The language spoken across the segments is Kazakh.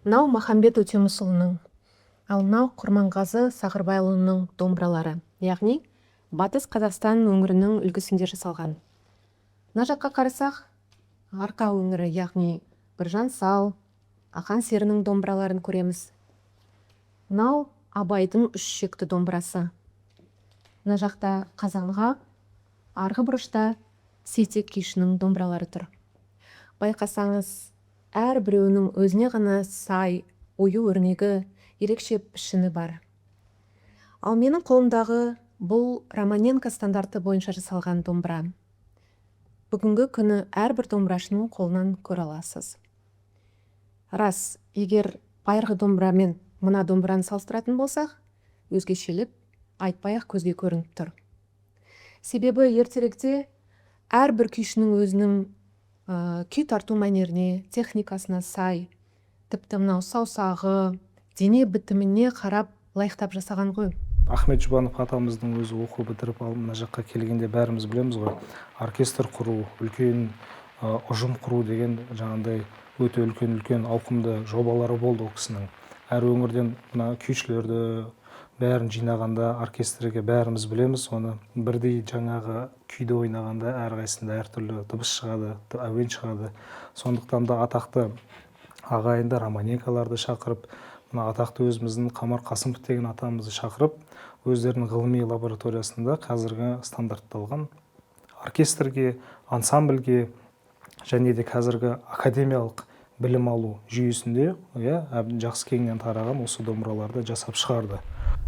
Мынау Махамбет Өтемісұлының, ал мынау Құрманғазы Сағырбайұлының домбыралары, яғни Батыс Қазақстан өңірінің үлгісінде жасалған. Мына жаққа қарасақ, Арқа өңірі, яғни Біржан Сал, Ақан Серінің домбыраларын көреміз. Мынау Абайдың үш шекті домбырасы. Мына жақта Қазанға, арғы бұрышта Сейтек күйшінің домбыралары тұр. Байқасаңыз, әр біреуінің өзіне ғана сай, ою өрнегі, ерекше пішіні бар. Ал менің қолымдағы бұл Романенко стандарты бойынша жасалған домбыра. Бүгінгі күні әрбір домбырашының қолынан көре аласыз. Рас, егер байырғы домбыра мен мына домбыраны салыстыратын болсақ, өзгешелік айтпай-ақ көзге көрініп тұр. Себебі ертеректе әрбір күйшінің өзінің күй тарту мәнеріне, техникасына сай, тіпті мынау саусағы, дене бітіміне қарап лайықтап жасаған ғой. Ахмет Жұбанов атамыздың өзі оқу бітіріп алып мына жаққа келгенде бәріміз білеміз ғой, оркестр құру, үлкен ұжым құру деген жаңағындай өте үлкен ауқымды жобалары болды ол кісінің. Әр өңірден мына күйшілерді бәрін жинағанда оркестрге бәріміз білеміз, оны бірдей жаңағы күйді ойнағанда әрқайсысында әртүрлі дыбыс шығады, әуен шығады. Сондықтан да атақты ағайынды Романенколарды шақырып, мына атақты өзіміздің Қамар Қасымов деген атамызды шақырып, өздерінің ғылыми лабораториясында қазіргі стандартталған оркестрге, ансамбльге және де қазіргі академиялық білім алу жүйесінде жақсы кеңінен тараған осы домбыраларды жасап шығарды.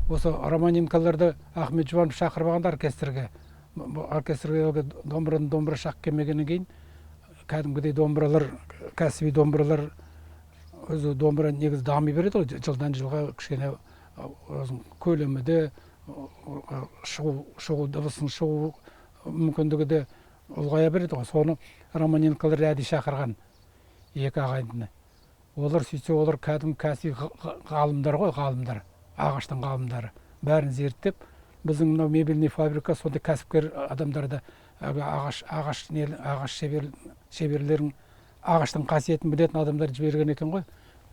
Осы Романенколарды Ахмет Жұбанов шақырмағанда оркестрге домбыра шақ келмегеннен кейін кәдімгідей домбыралар, кәсіби домбыралар, өзі домбыра негізі дами береді ғой, жылдан жылға кішкене көлемі де, дыбысының шығу мүмкіндігі де ұлғая береді ғой. Соны Романенколар әдейі шақырған екі ағайындыны. Олар сөйтсе, олар кәдімгі кәсіби ғалымдар ғой, ғалымдар, ағаштың ғалымдары. Бәрін зерттеп, біздің мынау мебельный фабрика сондай кәсіпкер адамдарды, ағаш шеберлерін, ағаштың қасиетін білетін адамдар жіберген екен ғой.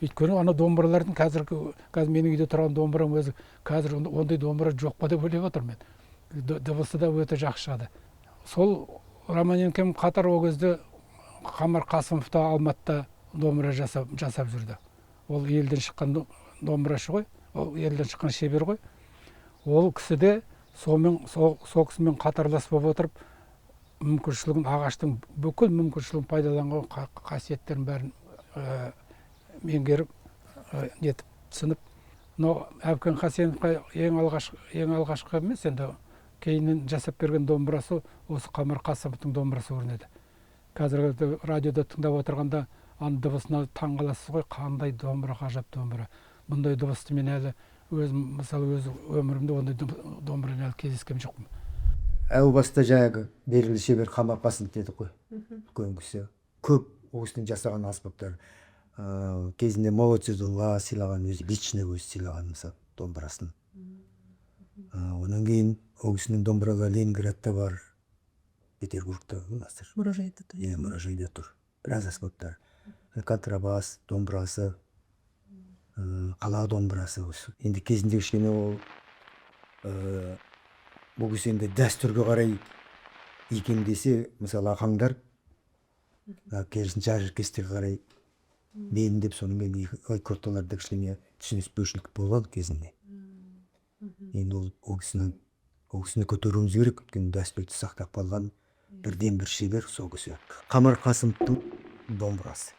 Өйткені ана домбыралардың қазір менің үйде тұрған домбырам өзі қазір ондай домбыра жоқ па деп ойлап отырмын мен. Дыбысы да өте жақсы шығады. Сол Романенком қатар ол кезде Қамар Қасымов та Алматыда домбыра жасап жүрді. Ол елден шыққан домбырашы ғой, ол елден шыққан шебер ғой. Ол кісі де сол кісімен қатарлас болып отырып, мүмкіншілігін, ағаштың бүкіл мүмкіншілігін пайдаланған қасиеттерін бәрін меңгеріп, нетіп, түсініп. Но Әбкен Хасеновқа ең алғашқы емес, енді кейіннен жасап берген домбырасы осы Қамар Қасымовтың домбырасы көрінеді. Қазіргі радиода тыңдап отырғанда аны дыбысына таң қаласыз ғой, қандай домбыра, ғажап домбыра. Бұндай дыбысты мен әлі мысалы өз өмірімде ондай домбыраны әлі кездескен жоқпын. Әу баста жаңағы белгілі шебер Қамар Қасымов дедік қой. Үлкен кісі. Көп ол кісінің жасаған аспаптар. Кезінде Молодцезуға сыйлаған, өзі лично өзі сыйлаған мысалы домбырасын. Онан кейін ол кісінің домбыралары Ленинградта бар, Петербургта, Мұражайда тұр. Мұражайда тұр. Біраз аспаптар. Контрабас, домбырасы, қала домбырасы осы. Енді кезінде кішкене ол бұл кісі енді дәстүрге қарай икемдесе, мысалы ақаңдар керісінше ажыркестерге қарай мен деп соның мен корталарда кішкене түсініспеушілік болған кезінде. Енді ол кісіні көтеруіміз керек, өйткені дәстүрді сақтап қалған бірден бір шебер сол кісі. Қамар Қасымовтың домбырасы.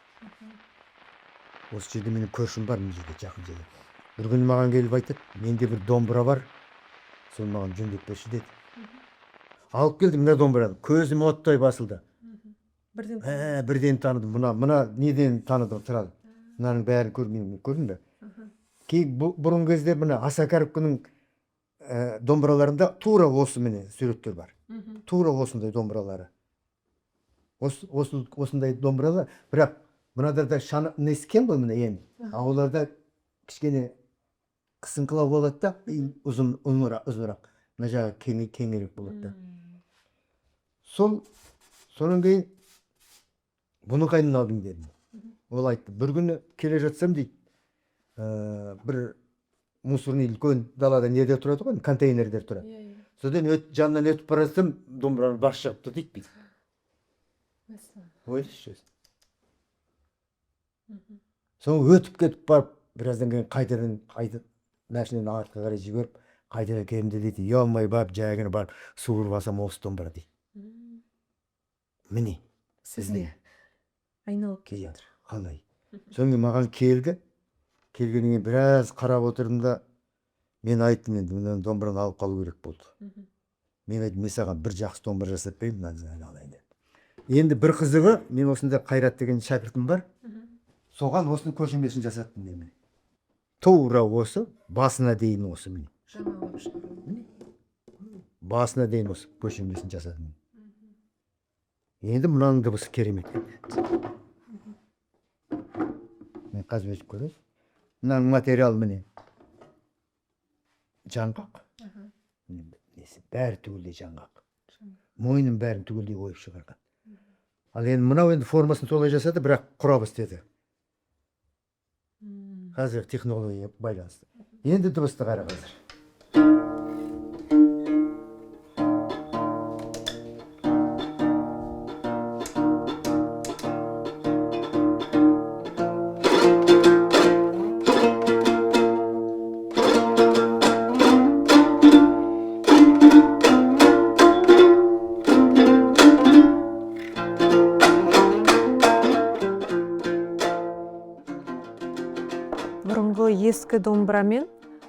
Осы жерде менің көршім бар, мына жерде жақын жерде. Бір күні маған келіп айтады, менде бір домбыра бар, соны маған жөндеп берші деді. Алып келдім мына домбыраны, көзім оттай басылды. Бірден таныдым. Мына неден таныдым, тұрады. Мынаның бәрін көрдің бе? Бұрын кезде мына Асакаровканың домбыраларында тура осы міне суреттер бар. Тура осындай домбыралары. Осындай домбыралар, бірақ мынадарда нескен ғой міне ең. Оларда кішкене қысыңқылау болады да, ұзынырақ. Мына жағы кеңірек болады да. Соның кейін бұны қайдан алдың дедім. Ол айтты, бір күні келе жатсам дейді, бір мусорный үлкен далада неде тұрады ғой, контейнерлер тұрады. Содан жанынан өтіп бара жатсам, домбыраны бас шығыпты дейді біз. Ойлашы өзі. Соң өтіп кетіп барып, біраздан кейін қайтадан машинаны артқа қарай жіберіп, қайтадан келімде дейді, ұялмай барып, жайғыны барып, суырып алсам осы домбыра дейді. Міне, Сізге айналып келіп жатыр. Қалай? Соң кейін маған келгеннен кейін біраз қарап отырдым да, мен айттым енді, мына домбыраны алып қалу керек болды. Мен айттым, мен саған бір жақсы домбыра жасап берейін, мынаны алайын деп. Енді бір қызығы, мен осында Қайрат деген шәкіртім бар. Соған осының көшірмесін жасаттым мен. Тура осы, басына дейін осы міне. Басына дейін осы көшірмесін жасадым. Енді мынаның дыбысы керемет. Мен қазір өтіп көресіз. Мынаның материалы міне. Жаңғақ. Бәрі түгілдей жаңғақ. Мойнын бәрін түгілдей ойып шығарған. Ал енді мынау енді формасын солай жасады, бірақ құрап істеді. Қазір технология байланысты. Енді дыбысты қара қазір. бұрынғы ескі домбыра мен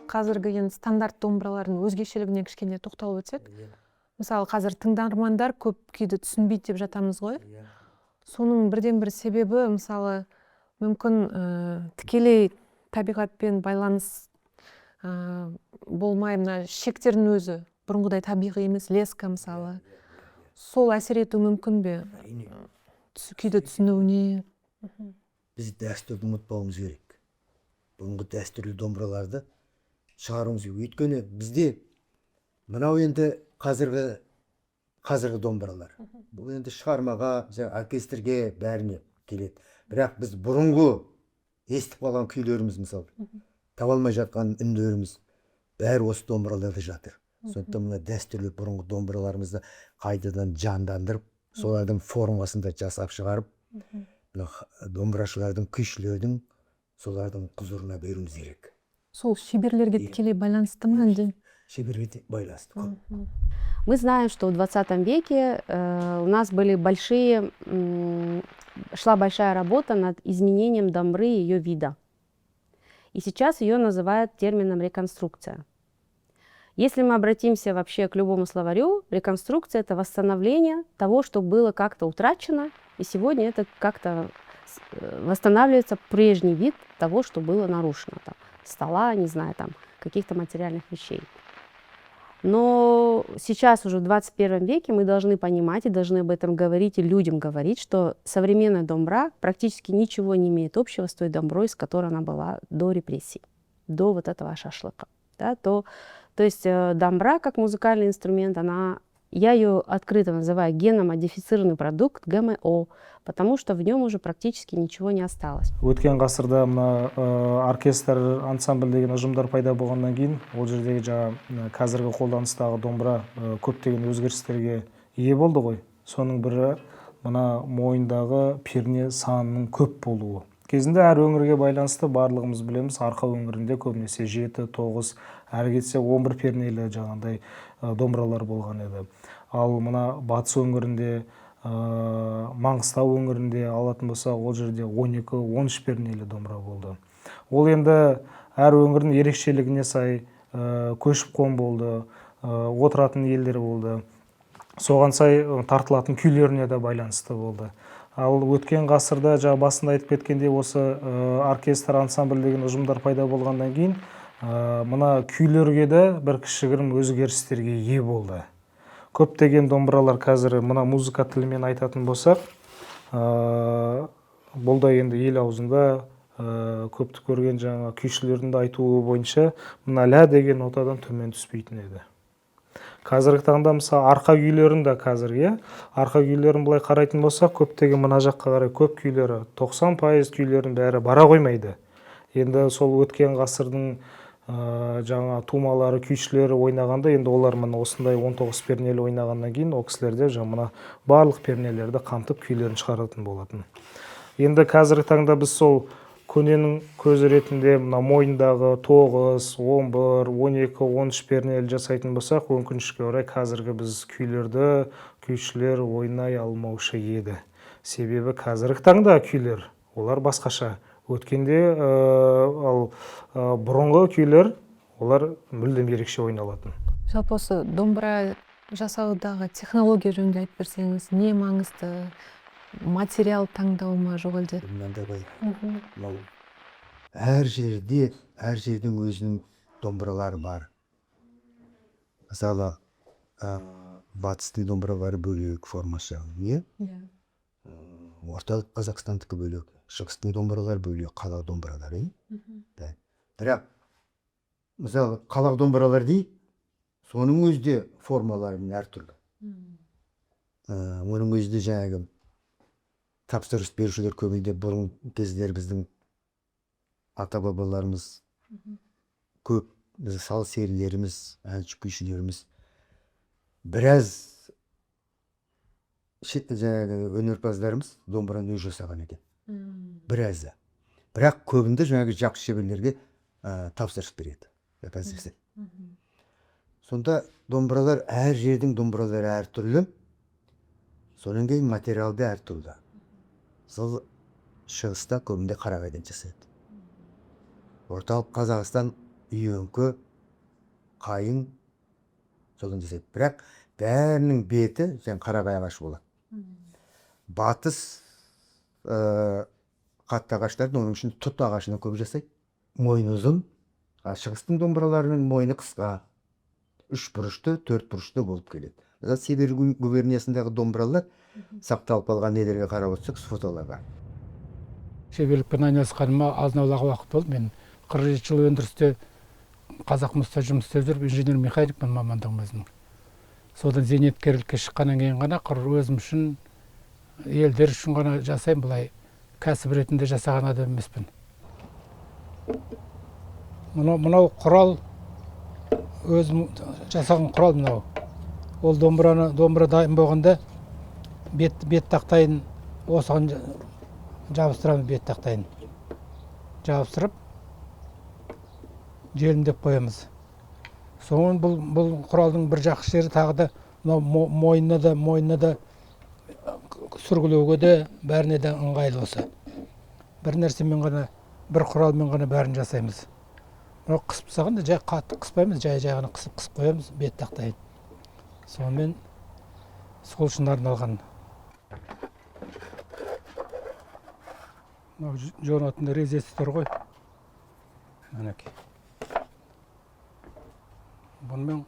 қазіргі енді стандарт домбыралардың өзгешелігіне кішкене тоқталып өтсек. Мысалы, қазір тыңдармандар көп күйді түсінбейді деп жатамыз ғой. Соның бірден бір себебі, мысалы, мүмкін тікелей табиғатпен байланыс болмай, мына шектердің өзі бұрынғыдай табиғи емес, леска мысалы. Сол әсер ету мүмкін бе? Күйді түсінуіне. Біз дәстүрді ұмытпауымыз керек. Бұрынғы дәстүрлі домбыраларды шығаруымыз керек. Өйткені бізде мынау енді қазіргі домбыралар. Бұл енді шығармаға, оркестрге бәріне келеді. Бірақ біз бұрынғы естіп қалған күйлеріміз, мысалы, таба алмай жатқан үндеріміз бәрі осы домбыраларда жатыр. Сондықтан мына дәстүрлі бұрынғы домбыраларымызды қайтадан жандандырып, солардың формасында жасап шығарып, домбырашылардың, күйшілердің солардың құзырына беруіміз керек. Сол шеберлерге тікелей байланысты ма әлде? Шеберлерге байланысты. Мы знаем, что в 20 веке у нас шла большая работа над изменением домбры и ее вида. И сейчас ее называют термином реконструкция. Если мы обратимся вообще к любому словарю, реконструкция — это восстановление того, что было как-то утрачено, и сегодня это как-то восстанавливается прежний вид того, что было нарушено. Там, стола, не знаю, там, каких-то материальных вещей. Но сейчас уже в 21 веке мы должны понимать и должны об этом говорить и людям говорить, что современная домбра практически ничего не имеет общего с той домброй, с которой она была до репрессий, до вот этого шашлыка. Да, то есть домбра как музыкальный инструмент, я ее открыто называю геномодифицированный продукт, ГМО, потому что в нем уже практически ничего не осталось. Өткен ғасырда мына оркестр, ансамбль деген ұжымдар пайда болғаннан кейін, ол жердегі жаңа қазіргі қолданыстағы домбыра көптеген өзгерістерге ие болды ғой. Соның бірі мына мойындағы перне санының көп болуы. Кезінде әр өңірге байланысты барлығымыз білеміз, арқа өңірінде көбінесе 7, 9, әрі кетсе 11 пернелі жаңағындай домбыралар болған еді. Ал мына батыс өңірінде, Маңғыстау өңірінде алатын болса, ол жерде 12-13 пернелі домбыра болды. Ол енді әр өңірдің ерекшелігіне сай көшіп қон болды, отыратын елдер болды. Соған сай тартылатын күйлеріне де байланысты болды. Ал өткен ғасырда басында айтып кеткенде осы оркестр, ансамбль деген ұжымдар пайда болғаннан кейін, мына күйлерге де бір кішігірім өзгерістерге ие болды. Көптеген домбыралар қазір мына музыка тілімен айтатын болсақ, бұл да енді ел аузында көпті көрген жаңа күйшілердің де айтуы бойынша мына ля деген нотадан төмен түспейтін еді. Қазіргі таңда мысалы арқа күйлерін де қазірге, арқа күйлерін былай қарайтын болсақ, көптеген мына жаққа қарай көп күйлері, 90% күйлерін бәрі бара қоймайды. Енді сол өткен ғасырдың жаңа тумалары, күйшілері ойнағанда, енді олар мына осындай 19 пернелі ойнағаннан кейін ол кісілерде мына барлық пернелерді қамтып күйлерін шығаратын болатын. Енді қазіргі таңда біз сол көненің көзі ретінде мына мойындағы 9, 11, 12, 13 пернелі жасайтын болсақ, өкінішке орай қазіргі біз күйлерді күйшілер ойнай алмаушы еді. Себебі қазіргі таңда күйлер олар басқаша. Өткенде ал бұрынғы күйлер олар мүлдем ерекше ойналатын. Жалпы осы домбыра жасаудағы технология жөнінде айтып берсеңіз, не маңызды? Материал таңдау ма, жоқ әлде? Мынандай ғой. Мынау әр жердің өзінің домбыралары бар. Мысалы, батыстың домбыралары бөлек формасы, не? Орталық Қазақстандікі бөлек, шығыстың домбыралары бөлек, қалақ домбыралары. Бірақ, мысалы, қалақ домбыралар дей, соның өзде формаларымен әртүрлі. Оның өзде жаңағы тапсырыс берушілер көбінде бұрын кездер біздің ата-бабаларымыз көп, сал серілеріміз, әнші күйшілеріміз біраз жаңағы өнерпаздарымыз домбыраны өз жасаған екен. Біразы. Бірақ көбінде жаңағы жақсы шеберлерге тапсырыс береді. Сонда домбыралар, әр жердің домбыралары әртүрлі, содан кейін материалды әртүрлі. Сол шығыста көбінде қарағайдан жасайды. Орталық Қазақстан үйеңкі, қайың солын жасайды. Бірақ бәрінің беті жаң қарағай ағаш болады. Батыс қатты ағаштардың оның үшін тұт ағашына көп жасайды. Мойны ұзын, шығыстың домбыраларының мойны қысқа, 3 бұрышты, 4 бұрышты болып келеді. Сибирь губерниясындағы домбыралар сақталып қалған нелерге қарап отырсақ, фотоларға. Шеберлікпен айналысқаныма азын-аулақ уақыт болды. Мен 47 жыл өндірісте Қазақмыста жұмыс істеп жүріп, инженер-механикпін мамандығым өзімнің. Содан зейнеткерлікке шыққаннан кейін ғана өзім үшін, елдер үшін ғана жасаймын, былай кәсіп ретінде жасаған адам емеспін. Мынау құрал, өзім жасаған құрал мынау. Ол домбыра дайын болғанда бет тақтайын осыған жабыстырамыз, бет тақтайын. Жабыстырып, желімдеп қоямыз. Соңын бұл құралдың бір жақсы жері тағы да мойнына да сүргілеуге де бәріне де ыңғайлы осы. Бір нәрсемен ғана, бір құралмен ғана бәрін жасаймыз. Қысып сағанда жай қатты қыспаймыз, жай ғана қысып қоямыз, бет тақтайын. Сонымен сол үшін арналған. Жонатын резесі тұр ғой. Әнеке. Бұнымен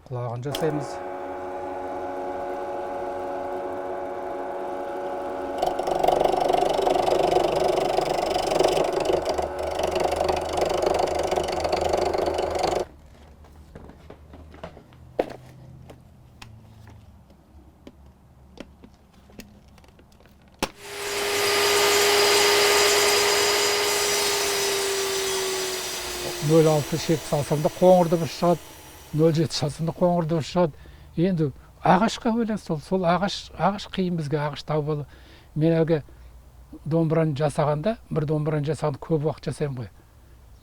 құлағын жасаймыз. Нөл 6 шек салсам да қоңыр дыбыс шығады, 07 салсам да қоңыр дыбыс шығады. Енді ағашқа байланысты, сол ағаш қиын бізге, ағаш табылы. Мен әлгі домбыраны жасағанда, бір домбыраны жасағанда көп уақыт жасаймын ғой.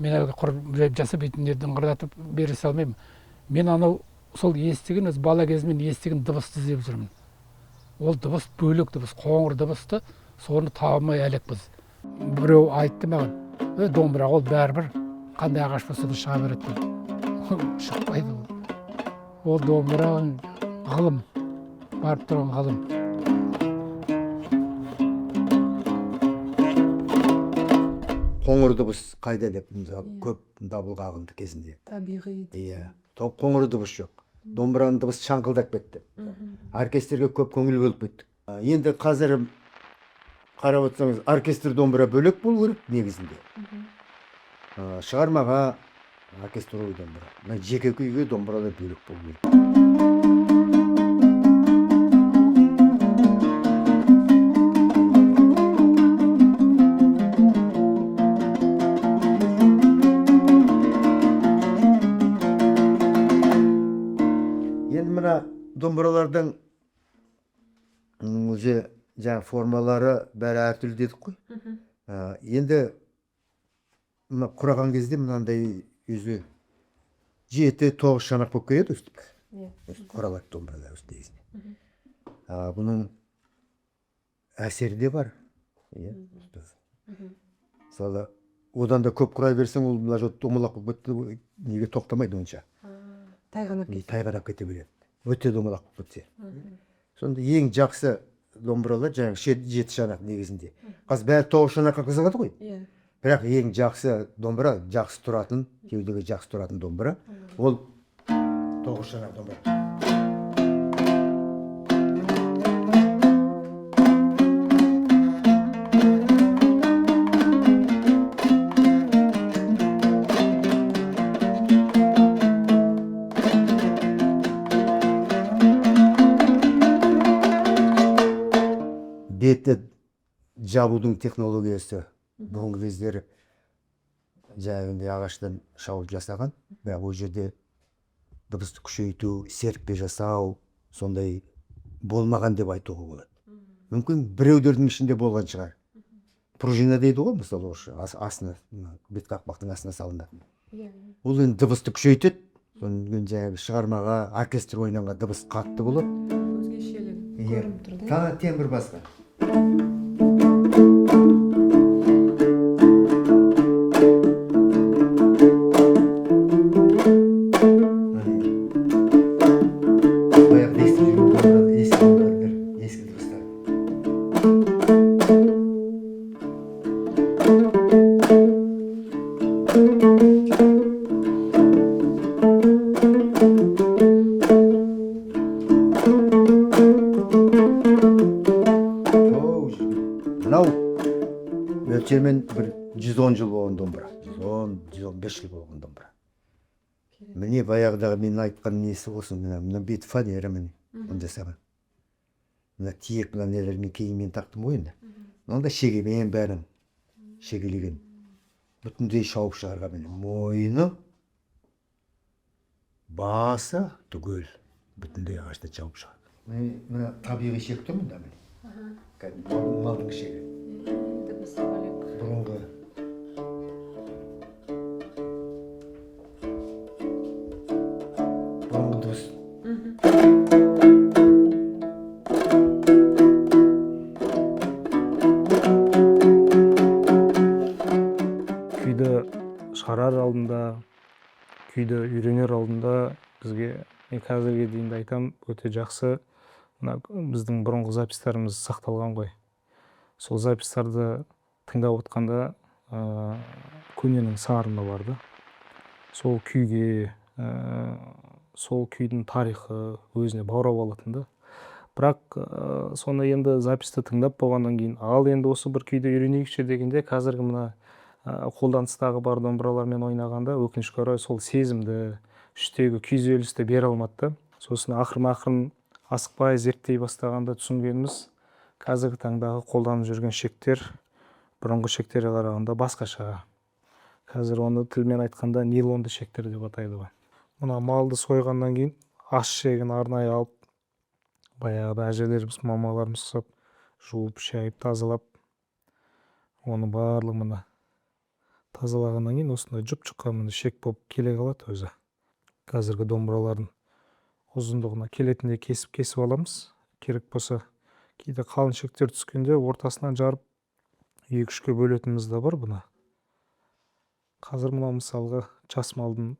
Мен әлгі құрып жасап бетіндерді ыңғырлатып бере салмаймын. Мен анау сол естіген, өз бала кезімнен естіген дыбысты іздеп жүрмін. Ол дыбыс бөлек дыбыс, қоңыр дыбысты, соны табылмай әлекпіз. Біреу айтты маған, домбыра ол бәрібір қандай ағаш болса да шыға береді деп. Шықпайды ол. Ол домбыра ғылым, барып тұрған ғылым. Қоңыр дыбыс қайда деп, көп дабыл қағылды кезінде. Табиғи. Иә, қоңыр дыбыс жоқ. Домбыраның дыбысы шаңқылдап кетті. Оркестрге көп көңіл бөліп кеттік. Енді қазір қарап отырсаңыз, оркестр домбыра бөлек болу керек негізінде. Шығармаға оркестрлық домбыра. Жеке күйге домбыралар бөлек болу керек. домбыралардың уже жаңа формалары бәрі әртүрлі дедік қой. Енді мына құраған кезде мынандай өзі 7-9 шанақ болып келеді өстіп. Құралады домбыралар өз негізінде. Бұның әсері де бар. Мысалы, одан да көп құрай берсең, ол мына жол домалақ болып кетті, неге тоқтамайды онша. Тайғанап кете береді. Өте домалақ болып кетсе. Сонда ең жақсы домбыралар жаңағы 7 шанақ негізінде. Қазір бәрі 9 шанаққа қызығады ғой. Бірақ ең жақсы домбыра, жақсы тұратын, кеудеге жақсы тұратын домбыра, ол 9 шанақ домбыра. Бетті жабудың технологиясы бұрынғы кездері жаңағындай ағаштан шауып жасаған, бірақ ол жерде дыбысты күшейту, серіппе жасау, сондай болмаған деп айтуға болады. Мүмкін біреулердің ішінде болған шығар. Пружина дейді ғой, мысалы осы астына, бет қақпақтың астына салынатын. Ол енді дыбысты күшейтеді, сонымен жаңағы шығармаға, оркестр ойнанға дыбыс қатты болады. Өзгешелігі көрініп тұр да? Тағы тембр басқа. Мөлшермен бір 110 жыл болған домбыра. 110-115 жыл болған домбыра. Міне баяғыдағы мен айтқан несі болсын, мына бет фанера міне, оны жасаған. Мына тиек мына нелермен кейінмен тақтым ғой енді. Онда шегемен бәрін шегелеген. Бүтіндей шауып шығарға міне. Мойны, басы түгел. Бүтіндей ағашта шауып шығарды. Мына табиғи шек тұрмын да міне. Малдың шегі. Бұрынғы дұрыс. Күйді шығарар алдында, күйді үйренер алдында бізге қазірге дейін айтам, өте жақсы біздің бұрынғы запистарымыз сақталған ғой. Сол запистарды тыңдап отқанда көненің сарыны барды. Сол күйге, сол күйдің тарихы өзіне баурап алатын да. Бірақ соны енді записті тыңдап болғаннан кейін, ал енді осы бір күйді үйренейікші дегенде, қазіргі мына қолданыстағы бар домбыралармен ойнағанда өкінішке орай сол сезімді, іштегі күйзелісті бере алмады. Сосын ақырын-ақырын асықпай зерттей бастағанда түсінгеніміз, қазіргі таңдағы қолданып жүрген шектер бұрынғы шектерге қарағанда басқаша. Қазір оны тілмен айтқанда нейлонды шектер деп атайды ғой. Мына малды сойғаннан кейін аш шегін арнайы алып, баяғыда әжелеріміз, мамаларымыз сап, жуып, шайып, тазалап, оны барлық мына тазалағаннан кейін осындай жұп-жұқа міне шек болып келе қалады өзі. Қазіргі домбыралардың ұзындығына келетіндей кесіп аламыз. Керек болса, кейде қалың шектер түскенде ортасынан жарып 2-3-ке бөлетініміз де бар бұна. Қазір мына мысалға жас малдың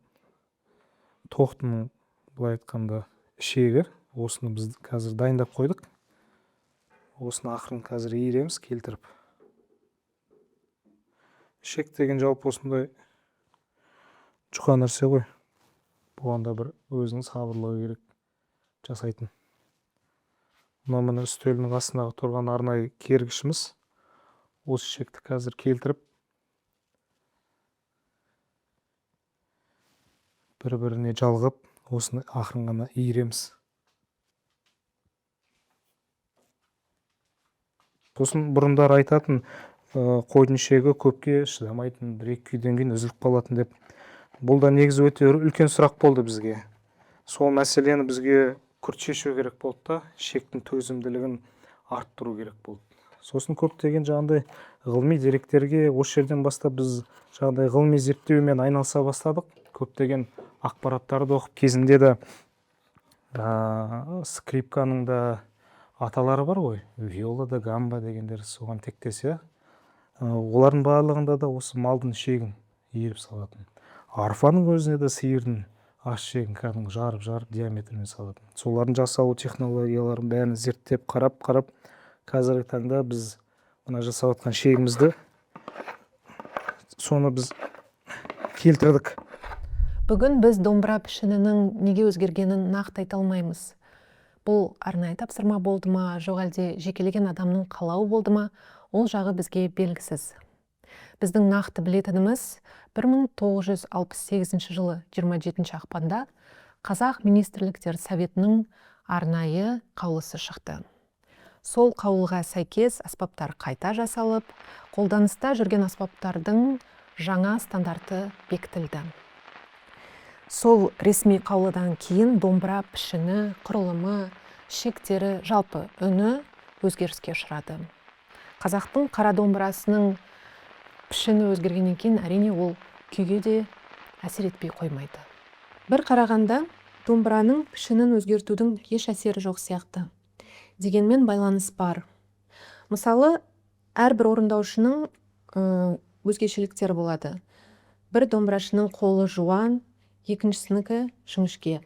тоқтының былай айтқанда шегі, осыны біз қазір дайындап қойдық. Осыны ақырын қазір иіреміз келтіріп. Шек деген жалпы осындай жұқа нәрсе ғой. Бұғанда бір өзінің сабырлығы керек жасайтын. Мына үстелінің астындағы тұрған арнайы кергішіміз. Осы шекті қазір келтіріп, бір-біріне жалғап, осыны ақырын ғана иіреміз. Сосын бұрындар айтатын, қойдың шегі көпке шыдамайтын, бір-екі күйден кейін үзіліп қалатын деп. Бұл да негізі өте үлкен сұрақ болды бізге. Сол мәселені бізге күрт шешу керек болды да, шектің төзімділігін арттыру керек болды. Сосын көптеген жаңағыдай ғылыми деректерге осы жерден бастап біз жаңағыдай ғылыми зерттеумен айналыса бастадық. Көптеген ақпараттарды оқып, кезінде де скрипканың да аталары бар ғой, виола да гамба дегендер соған тектес, иә. Олардың барлығында да осы малдың шегін иіріп салатын. Арфаның өзіне де сиырдың аш шегін кәдімгі жарып диаметрмен салатын. Солардың жасалу технологияларын бәрін зерттеп қарап, қазіргі таңда біз мына жасап жатқан шегімізді соны біз келтірдік. Бүгін біз домбыра пішінінің неге өзгергенін нақты айта алмаймыз. Бұл арнайы тапсырма болды ма, жоқ әлде жекелеген адамның қалауы болды ма, ол жағы бізге белгісіз. Біздің нақты білетініміз 1968 жылы 27 ақпанда Қазақ Министрліктер Советінің арнайы қаулысы шықты. Сол қаулыға сәйкес аспаптар қайта жасалып, қолданыста жүрген аспаптардың жаңа стандарты бекітілді. Сол ресми қаулыдан кейін домбыра пішіні, құрылымы, шектері, жалпы үні өзгеріске ұшырады. Қазақтың қара домбырасының пішіні өзгергеннен кейін әрине ол күйге де әсер етпей қоймайды. Бір қарағанда домбыраның пішінін өзгертудің еш әсері жоқ сияқты. Дегенмен байланыс бар. Мысалы, әрбір орындаушының өзгешеліктері болады. Бір домбырашының қолы жуан, екіншісінікі жіңішке.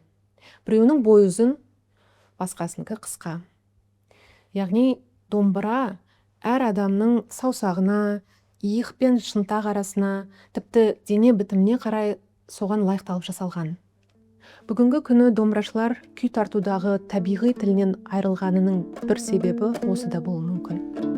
Біреуінің бойы ұзын, басқасынікі қысқа. Яғни домбыра әр адамның саусағына, иық пен шынтақ арасына, тіпті дене бітіміне қарай соған лайықталып жасалған. Бүгінгі күні домбырашылар күй тартудағы табиғи тілінен айырылғанының бір себебі осы да болуы мүмкін.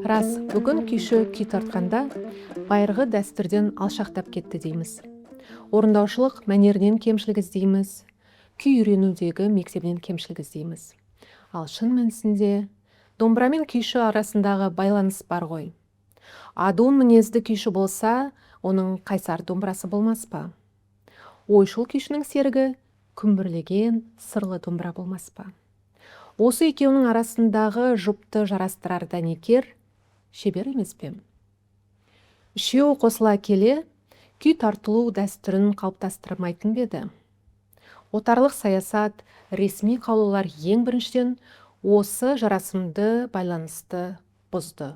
Рас, бүгін күйші күй тартқанда байырғы дәстүрден алшақтап кетті дейміз. Орындаушылық мәнерінен кемшілік іздейміз, күй үйренудегі мектебінен кемшілік іздейміз. Ал шын мәнісінде домбыра мен күйші арасындағы байланыс бар ғой. Адуын мінезді күйші болса, оның қайсар домбырасы болмас па? Ойшыл күйшінің серігі күмбірлеген сырлы домбыра болмас па? Осы екеуінің арасындағы жұпты жарастырар дәнекер шебер емес пе? Үшеуі қосыла келе, күй тартылу дәстүрін қалыптастырмайтын беді. Отарлық саясат, ресми қаулылар ең біріншіден осы жарасымды байланысты бұзды.